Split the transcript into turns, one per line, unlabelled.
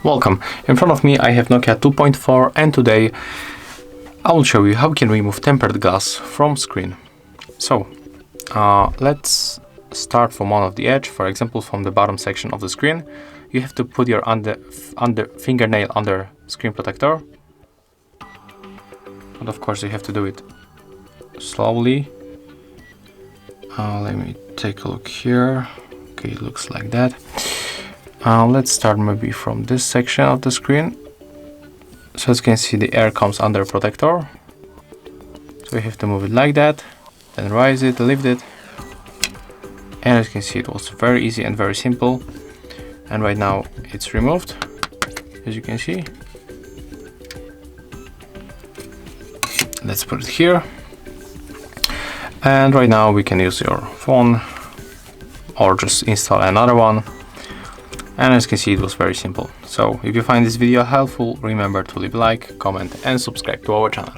Welcome. In front of me I have Nokia 2.4 and today I will show you how we can remove tempered glass from screen. So let's start from one of the edge, for example from the bottom section of the screen. You have to put your under fingernail under screen protector. But of course you have to do it slowly. Let me take a look here. Okay, it looks like that. Let's start maybe from this section of the screen. So as you can see, the air comes under protector. So you have to move it like that, then raise it, lift it. And as you can see, it was very easy and very simple. And right now it's removed, as you can see. Let's put it here. And right now we can use your phone or just install another one. And as you can see, it was very simple. So if you find this video helpful, remember to leave a like, comment and subscribe to our channel.